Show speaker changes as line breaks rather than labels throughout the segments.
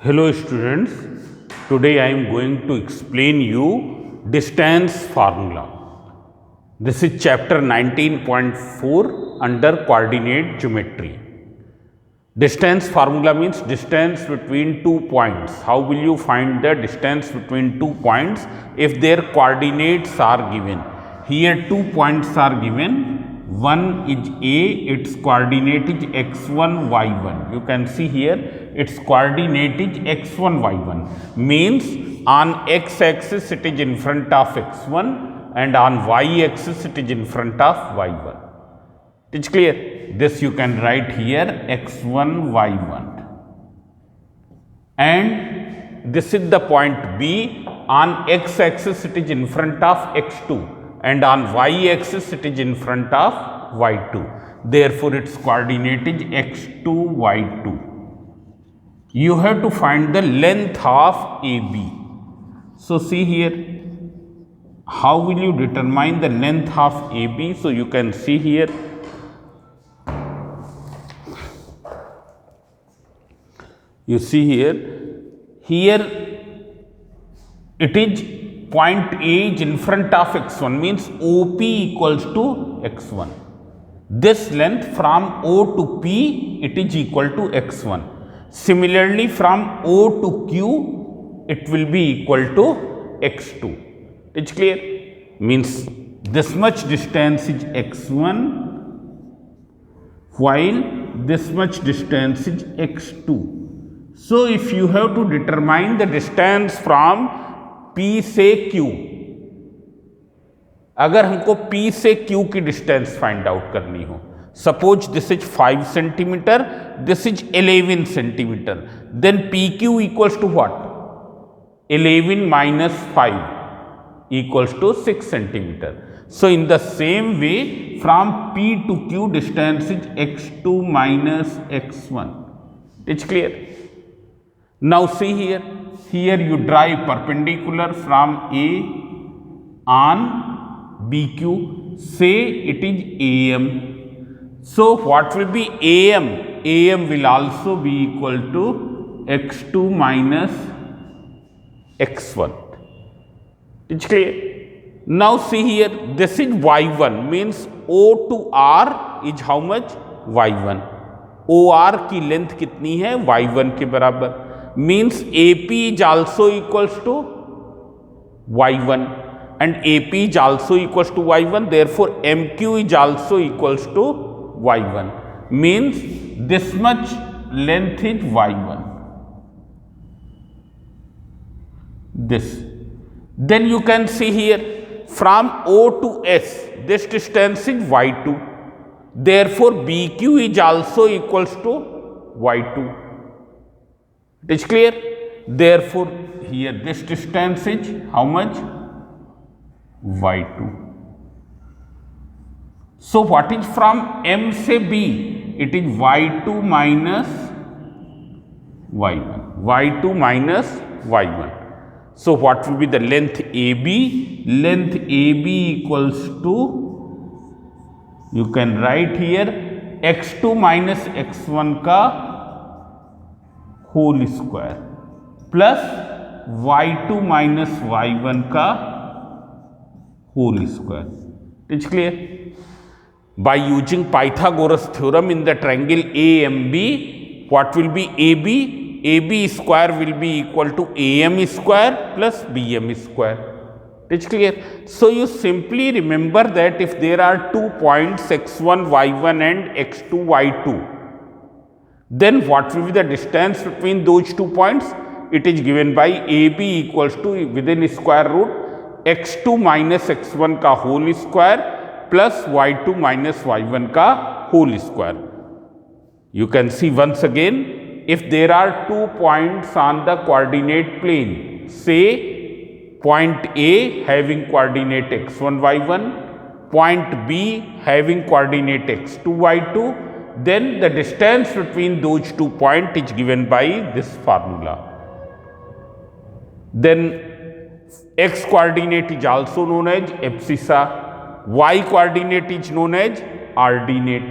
Hello students, today I am going to explain you distance formula. This is chapter 19.4 under coordinate geometry. Distance formula means distance between 2 points. How will you find the distance between 2 points if their coordinates are given? Here 2 points are given. One is A, its coordinate is x1, y1. You can see here its coordinate is x1, y1. Means on x-axis it is in front of x1 and on y-axis it is in front of y1. It is clear? This you can write here x1, y1. And this is the point B. On x-axis it is in front of x2. And on y-axis it is in front of y2. Therefore, its coordinate is x2, y2. You have to find the length of AB. So, see here, how will you determine the length of AB? So, you can see here, you see here it is point A is in front of x1, means OP equals to x1. This length from O to P, it is equal to x1. Similarly, from O to Q, it will be equal to x2. It's clear? Means this much distance is x1, while this much distance is x2. So, if you have to determine the distance from P से Q, अगर हमको P से Q की distance find out करनी हो, suppose this is 5 centimetre, this is 11 centimetre, then PQ equals to what? 11 minus 5 equals to 6 centimeter. So, in the same way, from P to Q distance is x2 minus x1. It's clear? Now, see here. Here you draw a perpendicular from A on BQ. Say it is AM. So, what will be AM? AM will also be equal to x2 minus x1. It's clear? Now, see here, this is y1, means O to R is how much? y1. OR की length कितनी है? y1 के बराबर. Means AP is also equals to y1 and AP is also equals to y1. Therefore, MQ is also equals to y1. Means this much length is y1. This. Then you can see here from O to S, this distance is y2. Therefore, BQ is also equals to y2. It is clear? Therefore, here this distance is how much? y2. So, what is from M से B? It is y2 minus y1. y2 minus y1. So, what will be the length AB? Length AB equals to, you can write here x2 minus x1 का whole square plus y2 minus y1 का whole square. It's clear? By using Pythagoras theorem in the triangle AMB, what will be AB? AB square will be equal to AM square plus BM square. It's clear? So you simply remember that if there are 2 points x1, y1 and x2, y2, then what will be the distance between those 2 points? It is given by AB equals to, within square root, x2 minus x1 का whole square plus y2 minus y1 का whole square. You can see once again, if there are 2 points on the coordinate plane, say point A having coordinate x1, y1, point B having coordinate x2, y2, then the distance between those 2 points is given by this formula. Then x coordinate is also known as abscissa, y coordinate is known as ordinate.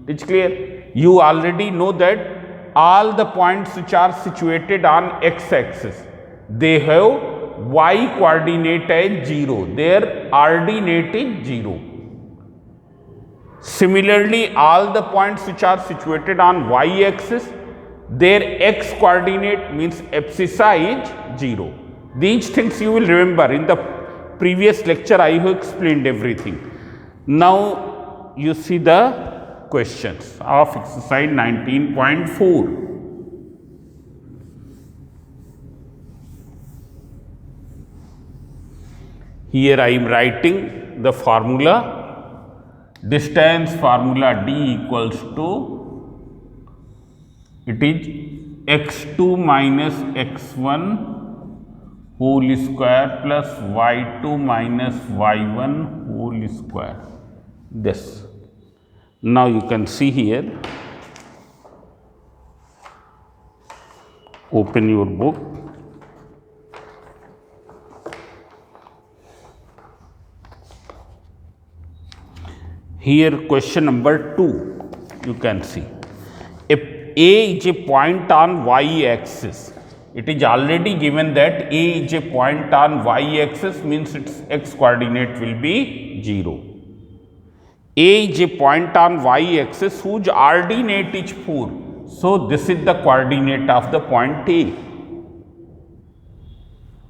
It's clear? You already know that all the points which are situated on x-axis, they have y coordinate as 0, their ordinate is 0. Similarly, all the points which are situated on y-axis, their x coordinate means abscissa is 0. These things you will remember. In the previous lecture I have explained everything. Now you see the questions of exercise 19.4. Here I am writing the formula. Distance formula d equals to, it is x2 minus x1 whole square plus y2 minus y1 whole square. This. Now you can see here, open your book. Here question number 2, you can see. If A is a point on y-axis, it is already given that A is a point on y-axis, means its x coordinate will be 0. A is a point on y-axis whose ordinate is 4. So this is the coordinate of the point A.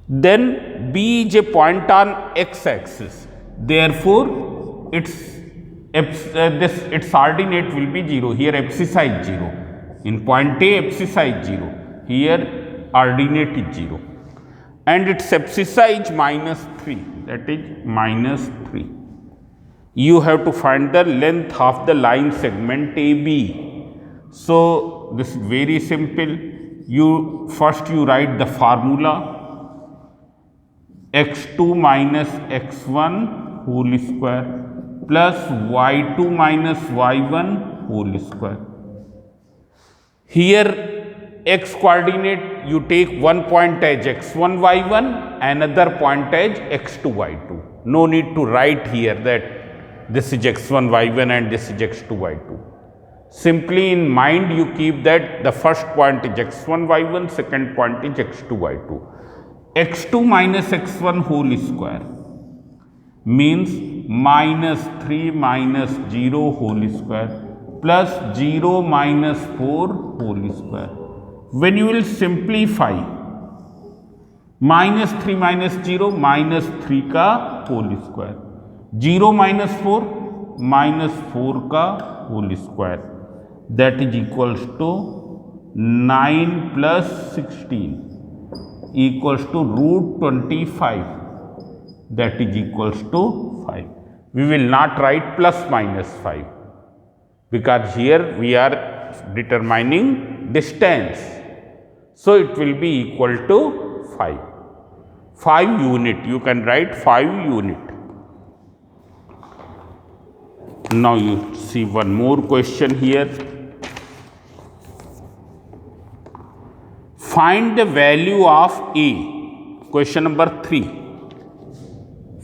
Then B is a point on x-axis. Therefore, its ordinate will be 0. Here abscissa is 0. In point A, abscissa is 0. Here ordinate is 0. And its abscissa is minus 3. That is minus 3. You have to find the length of the line segment AB. So this is very simple. First you write the formula x2 minus x1 whole square plus y2 minus y1 whole square. Here x coordinate you take one point as x1 y1, another point as x2 y2. No need to write here that this is x1 y1 and this is x2 y2. Simply in mind you keep that the first point is x1 y1, second point is x2 y2. x2 minus x1 whole square means minus 3 minus 0 whole square plus 0 minus 4 whole square. When you will simplify, minus 3 minus 0 minus 3 का whole square, 0 minus 4 minus 4 का whole square, that is equals to 9 plus 16 equals to root 25. That is equals to 5. We will not write plus minus 5 because here we are determining distance. So it will be equal to 5. 5 unit. You can write 5 unit. Now you see one more question here. Find the value of A. Question number 3.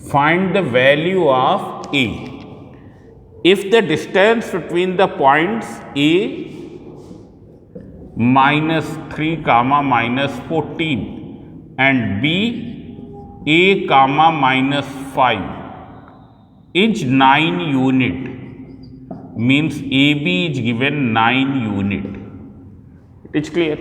Find the value of A. If the distance between the points A minus 3 comma minus 14 and B A comma minus 5 is 9 unit, means AB is given 9 unit. It is clear?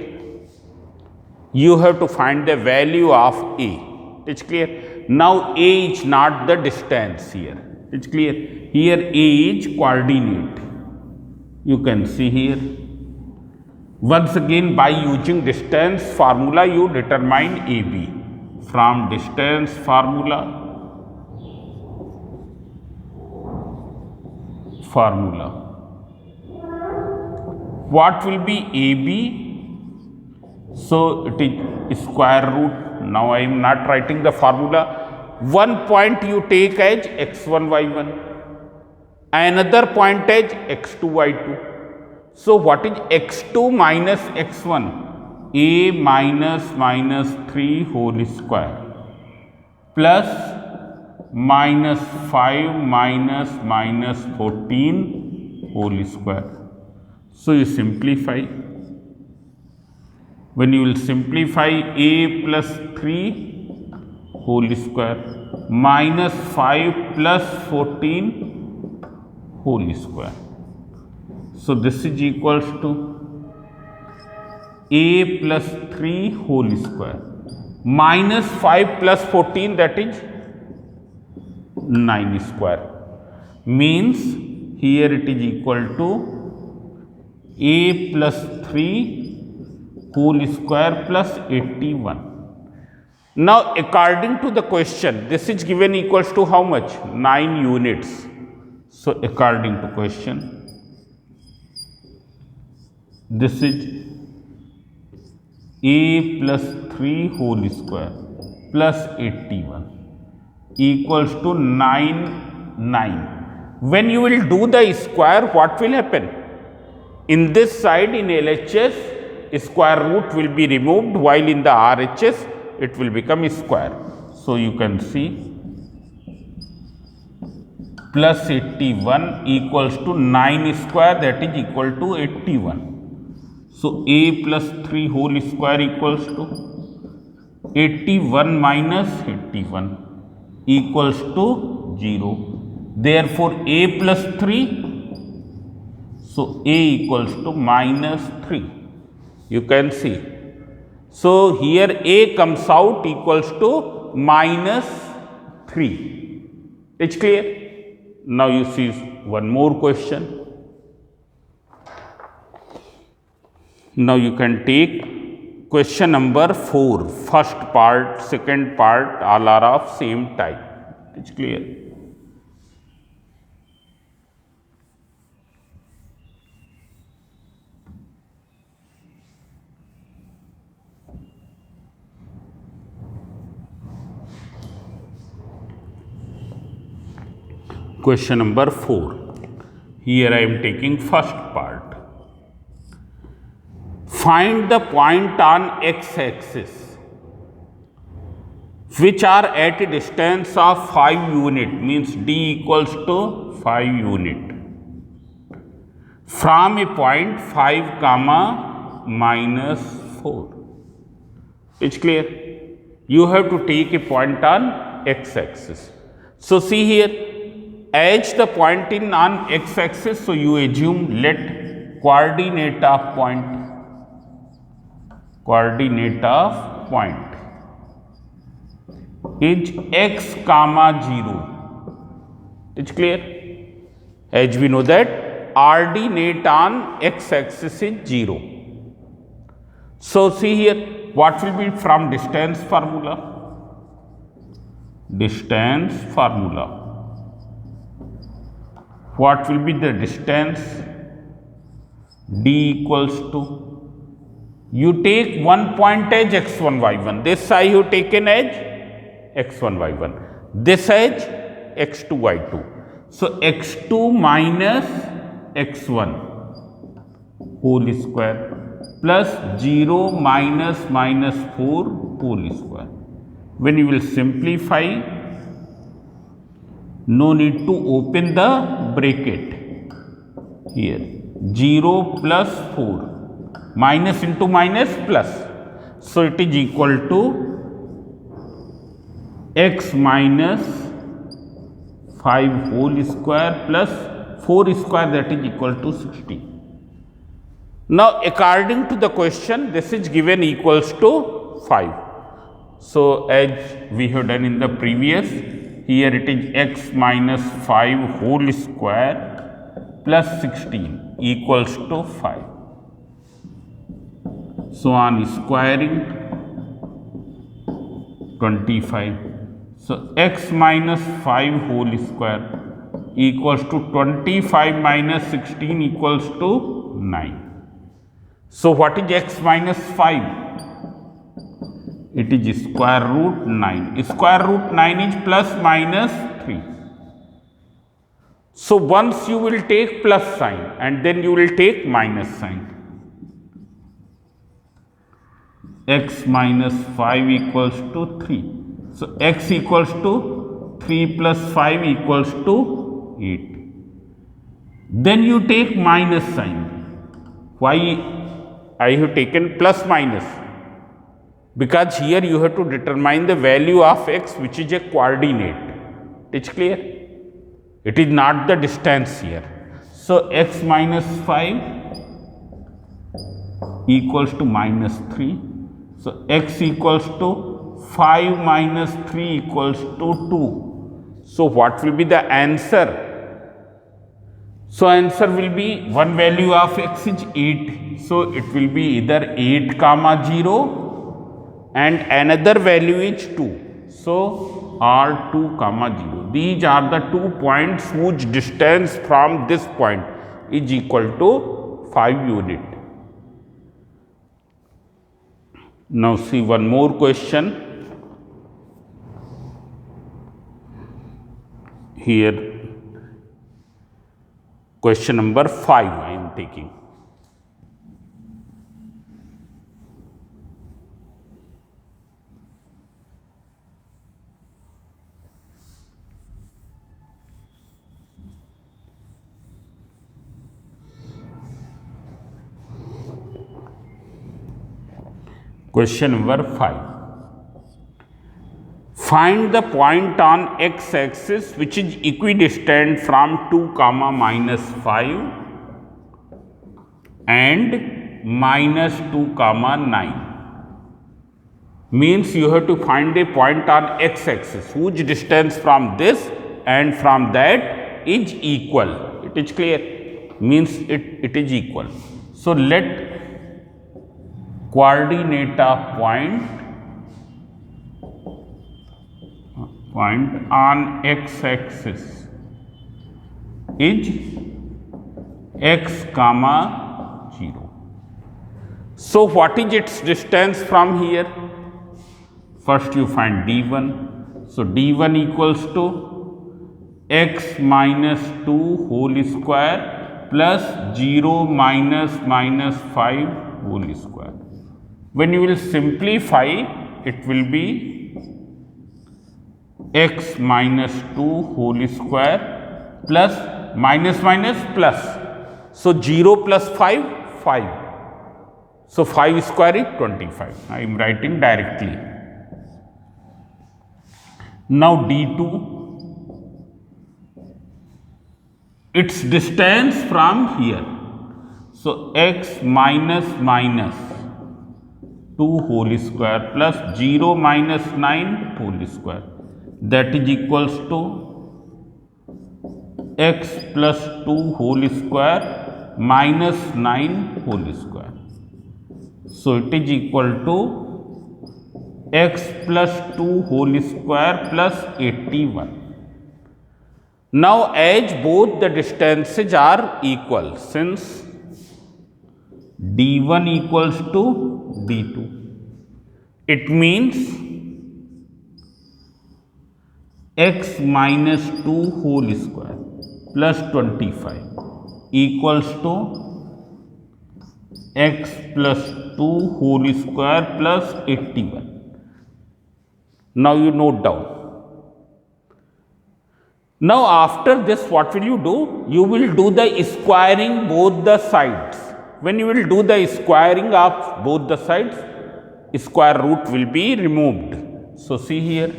You have to find the value of A. It is clear? Now A is not the distance here. It's clear? Here A is coordinate. You can see here. Once again, by using distance formula, you determine AB. From distance formula, what will be AB? So it is square root. Now I am not writing the formula. One point you take as x1 y1, another point as x2 y2. So what is x2 minus x1? A minus 3 whole square plus minus 5 minus 14 whole square. So you simplify. when you will simplify a plus 3 whole square minus 5 plus 14 whole square. So this is equals to a plus 3 whole square minus 5 plus 14, that is 9 square, means here it is equal to a plus 3 whole square plus 81. Now according to the question, this is given equals to how much? 9 units. So according to question, this is a plus 3 whole square plus 81 equals to 9. When you will do the square, what will happen? In this side, in LHS, square root will be removed, while in the RHS it will become square. So you can see plus 81 equals to 9 square, that is equal to 81. So a plus 3 whole square equals to 81 minus 81 equals to 0. Therefore a plus 3, so a equals to minus 3. You can see. So here a comes out equals to minus 3. It's clear? Now you see one more question. Now you can take question number 4. First part, second part, all are of same type. It's clear? Question number 4. Here I am taking first part. Find the point on x-axis which are at a distance of 5 unit, means d equals to 5 unit, from a point 5 comma minus 4. It's clear? You have to take a point on x-axis. So see here, as the point in on x-axis, so you assume let coordinate of point is x comma 0. It's clear? As we know that ordinate on x-axis is 0. So see here, what will be from distance formula? Distance formula. What will be the distance? D equals to, you take one point as x1 y1, this side you taken as x1 y1, this as x2 y2. So x2 minus x1 whole square plus 0 minus minus 4 whole square. When you will simplify, no need to open the bracket here, 0 plus 4, minus into minus plus, so it is equal to x minus 5 whole square plus 4 square, that is equal to 60. Now according to the question, this is given equals to 5. So as we have done in the previous, here it is x minus 5 whole square plus 16 equals to 5. So on squaring 25. So x minus 5 whole square equals to 25 minus 16 equals to 9. So what is x minus 5? It is square root 9. Square root 9 is plus minus 3. So once you will take plus sign and then you will take minus sign. X minus 5 equals to 3. So x equals to 3 plus 5 equals to 8. Then you take minus sign. Why I have taken plus minus? because here you have to determine the value of x, which is a coordinate. It's clear? It is not the distance here. So x minus 5 equals to minus 3. So x equals to 5 minus 3 equals to 2. So what will be the answer? So answer will be, one value of x is 8. So it will be either 8 comma 0 and another value is 2. So R2 comma 0. These are the 2 points whose distance from this point is equal to 5 unit. Now see one more question. Here question number 5 I am taking. Question number 5. Find the point on x-axis which is equidistant from 2 comma minus 5 and minus 2 comma 9. Means you have to find a point on x-axis whose distance from this and from that is equal. It is clear? Means it is equal. So let coordinate of point on x-axis is x comma 0. So what is its distance from here? First you find d1. So d1 equals to x minus 2 whole square plus 0 minus 5 whole square. When you will simplify, it will be x minus 2 whole square plus minus plus. So 0 plus 5, 5. So 5 square is 25. I am writing directly. Now d2, its distance from here. So x minus 2 whole square plus 0 minus 9 whole square, that is equals to x plus 2 whole square minus 9 whole square. So it is equal to x plus 2 whole square plus 81. Now as both the distances are equal, since d1 equals to d2, it means x minus 2 whole square plus 25 equals to x plus 2 whole square plus 81. Now you note down. Now after this what will you do? You will do the squaring both the sides. When you will do the squaring of both the sides, square root will be removed. So see here.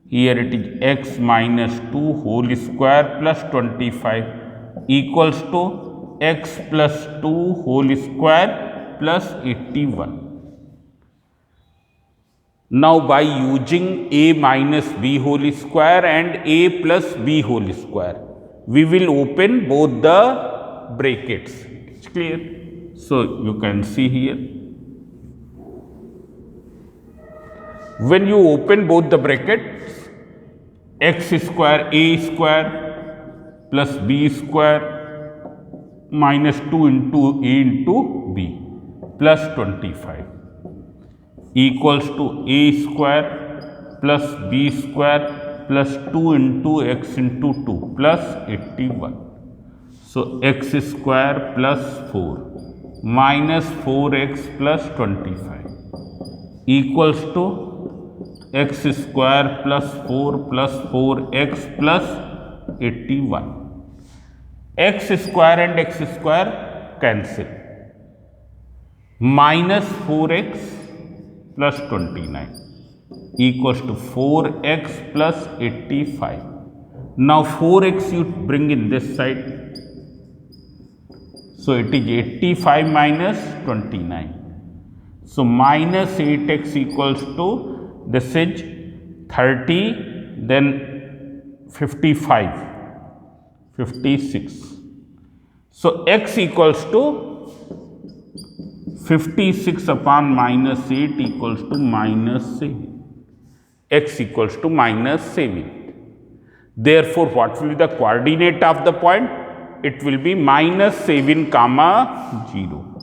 Here it is x minus 2 whole square plus 25 equals to x plus 2 whole square plus 81. Now by using a minus b whole square and a plus b whole square, we will open both the brackets. It's clear? So you can see here. When you open both the brackets, x square a square plus b square minus 2 into a into b plus 25 equals to a square plus b square plus 2 into x into 2 plus 81. So x square plus 4 minus 4x plus 25 equals to x square plus 4 plus 4x plus 81. X square and x square cancel. Minus 4x plus 29 equals to 4x plus 85. Now 4x you bring in this side. So it is 85 minus 29. So minus 8x equals to, this is 30, then 55, 56. So x equals to 56 upon minus 8 equals to minus 7. X equals to minus 7. Therefore, what will be the coordinate of the point? It will be minus 7 comma 0.